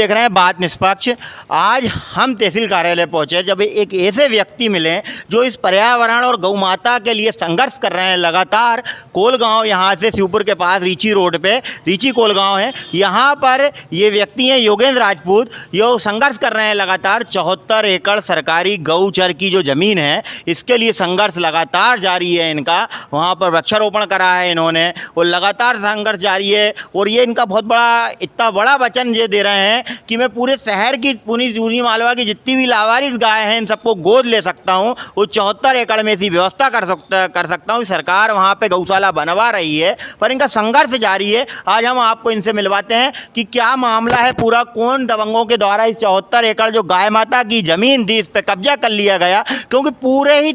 देख रहे हैं बात निष्पक्ष। आज हम तहसील कार्यालय पहुंचे जब एक ऐसे व्यक्ति मिले जो इस पर्यावरण और गौ माता के लिए संघर्ष कर रहे हैं लगातार। कोलगांव यहाँ से शिवपुर के पास रीची रोड पे रीची कोलगांव है, यहाँ पर ये व्यक्ति हैं योगेंद्र राजपूत। ये संघर्ष कर रहे हैं लगातार। 74 एकड़ सरकारी गौचर की जो ज़मीन है इसके लिए संघर्ष लगातार जारी है इनका। वहाँ पर वृक्षारोपण करा है इन्होंने और लगातार संघर्ष जारी है। और ये इनका बहुत बड़ा इतना बड़ा वचन ये दे रहे हैं कि मैं पूरे शहर की पूरी जूनी मालवा की जितनी भी लावारिस गाय हैं इन सबको गोद ले सकता हूँ। वो 74 एकड़ में ऐसी व्यवस्था कर सकता हूँ। सरकार वहाँ पे गौशाला बनवा रही है पर इनका संघर्ष जारी है। आज हम आपको इनसे मिलवाते हैं कि क्या मामला है पूरा, कौन दबंगों के द्वारा इस 74 एकड़ जो गाय माता की ज़मीन थी इस पर कब्जा कर लिया गया, क्योंकि पूरे ही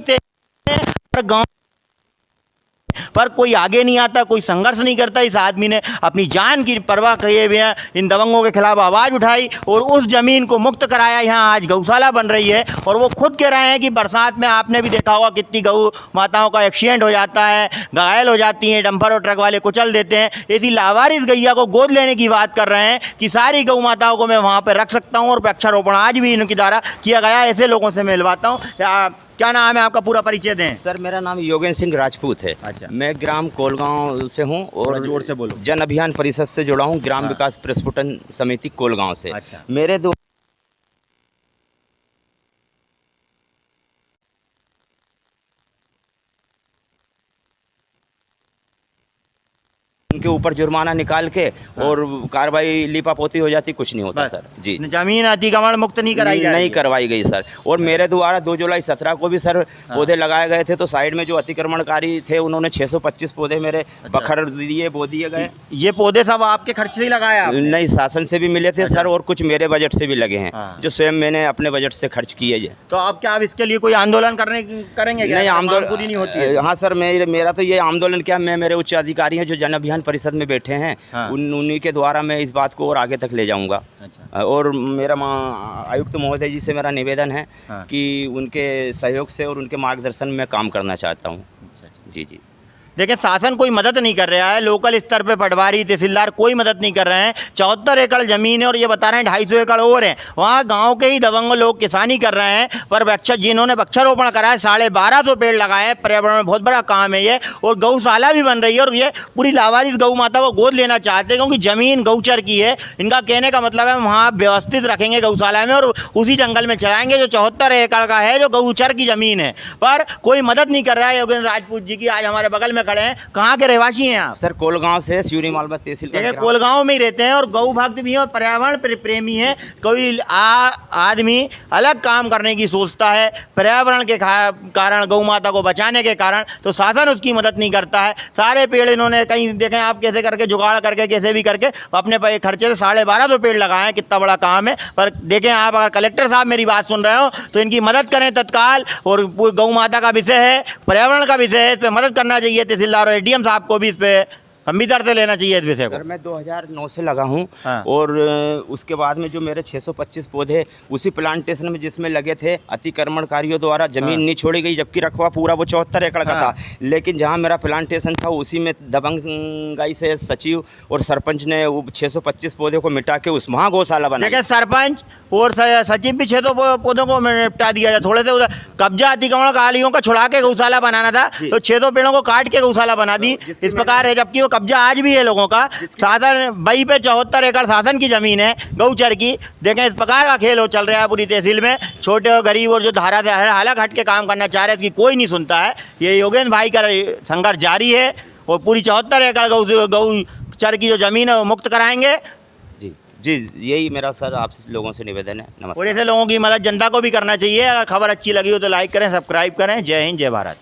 गाँव पर कोई आगे नहीं आता, कोई संघर्ष नहीं करता। इस आदमी ने अपनी जान की परवाह किए हुए हैं इन दबंगों के खिलाफ आवाज़ उठाई और उस ज़मीन को मुक्त कराया। यहाँ आज गौशाला बन रही है और वो खुद कह रहे हैं कि बरसात में आपने भी देखा होगा कितनी गौ माताओं का एक्सीडेंट हो जाता है, घायल हो जाती हैं, डंपर और ट्रक वाले कुचल देते हैं। ऐसी लावारिस गैया को गोद लेने की बात कर रहे हैं कि सारी गौ माताओं को मैं वहाँ पर रख सकता हूँ और वृक्षारोपण आज भी इनके द्वारा किया गया। ऐसे लोगों से मिलवाता हूँ। क्या नाम है आपका, पूरा परिचय दें। सर मेरा नाम योगेंद्र सिंह राजपूत है। अच्छा। मैं ग्राम कोलगांव से हूँ और जोर से बोलो। जन अभियान परिषद से जुड़ा हूँ, ग्राम विकास प्रस्फुटन समिति कोलगांव से। अच्छा। मेरे दो उनके ऊपर जुर्माना निकाल के और कार्रवाई लीपापोती हो जाती, कुछ नहीं होता सर। जी, जमीन अतिक्रमण मुक्त नहीं कराई नहीं करवाई गई सर। और मेरे द्वारा 2 जुलाई 17 को भी सर पौधे लगाए गए थे, तो साइड में जो अतिक्रमणकारी थे उन्होंने 625 पौधे मेरे बखर दिए, बो दिए गए। ये पौधे सब आपके खर्च से ही लगाया आपने? नहीं, शासन से भी मिले थे सर और कुछ मेरे बजट से भी लगे हैं जो स्वयं मैंने अपने बजट से खर्च किए। तो अब क्या आप इसके लिए कोई आंदोलन करेंगे? नहीं, आंदोलन पूरी नहीं होती है। हाँ सर, मेरा तो ये आंदोलन क्या, मैं मेरे उच्च अधिकारी हैं जो जन अभियान परिषद में बैठे हैं, उन्हीं के द्वारा मैं इस बात को और आगे तक ले जाऊंगा। अच्छा। और मेरा आयुक्त महोदय जी से मेरा निवेदन है कि उनके सहयोग से और उनके मार्गदर्शन में काम करना चाहता हूँ। जी जी। देखिए, शासन कोई मदद नहीं कर रहा है, लोकल स्तर पे पटवारी तहसीलदार कोई मदद नहीं कर रहे हैं। 74 एकड़ ज़मीन है और ये बता रहे हैं 250 एकड़ और हैं। वहाँ गांव के ही दबंग लोग किसानी कर रहे हैं पर जिन्होंने वृक्षारोपण करा है 1250 पेड़ लगाए हैं। पर्यावरण में बहुत बड़ा काम है ये। और गौशाला भी बन रही है और ये पूरी लावारिस गौ माता को गोद लेना चाहते हैं क्योंकि ज़मीन गौचर की है। इनका कहने का मतलब है वहाँ व्यवस्थित रखेंगे गौशाला में और उसी जंगल में चलाएंगे जो 74 एकड़ का है, जो गौचर की ज़मीन है। पर कोई मदद नहीं कर रहा है योगेंद्र राजपूत जी की। आज हमारे बगल में खड़े हैं। कहाँ के रहवासी हैं आप? सर कोलगांव से, शिवरी मालवा तहसील का। कोलगांव में ही रहते हैं और गौ भक्त भी हैं और पर्यावरण प्रेमी हैं। कोई आदमी अलग काम करने की सोचता है पर्यावरण के कारण, गौ माता को बचाने के कारण, तो शासन उसकी मदद नहीं करता है। सारे पेड़ इन्होंने कहीं देखें आप कैसे करके जुगाड़ करके कैसे भी करके अपने खर्चे से 1250 पेड़ लगाए हैं। कितना बड़ा काम है। पर देखें आप, अगर कलेक्टर साहब मेरी बात सुन रहे हो तो इनकी मदद करें तत्काल। और गौ माता का विषय है, पर्यावरण का विषय है, इस पर मदद करना चाहिए। तहसीलदार और एडीएम साहब को भी इस पे गंभीरता से लेना चाहिए इस विषय को। सर मैं 2009 से लगा हूँ। और उसके बाद में जो मेरे 625 पौधे उसी प्लांटेशन में जिसमें लगे थे अतिक्रमणकारियों द्वारा जमीन नहीं छोड़ी गई, जबकि रकबा पूरा वो 74 एकड़ का था। लेकिन जहाँ मेरा प्लांटेशन था उसी में दबंगई से सचिव और सरपंच ने 625 पौधे को मिटा के उस वहाँ गौशाला बना। देखिए, सरपंच और सचिव भी 600 पौधों को निपटा दिया जाए। थोड़े से उधर कब्जा अतिक्रमणकारियों का छुड़ा के गौशाला बनाना था तो 600 पेड़ों को काट के गौशाला बना दी। इस प्रकार है, जबकि वो कब्जा आज भी है लोगों का। शासन वही पे 74 एकड़ शासन की जमीन है गौचर की। देखें, इस प्रकार का खेल हो चल रहा है पूरी तहसील में। छोटे और गरीब और जो धारा से हालत हट के काम करना चाह रहे हैं, कोई नहीं सुनता है। ये योगेंद्र भाई का संघर्ष जारी है और पूरी 74 एकड़ गौचर की जो जमीन है वो मुक्त कराएंगे। जी, यही मेरा सर आप लोगों से निवेदन है। नमस्कार। और ऐसे लोगों की मदद जनता को भी करना चाहिए। अगर खबर अच्छी लगी हो तो लाइक करें, सब्सक्राइब करें। जय हिंद, जय भारत।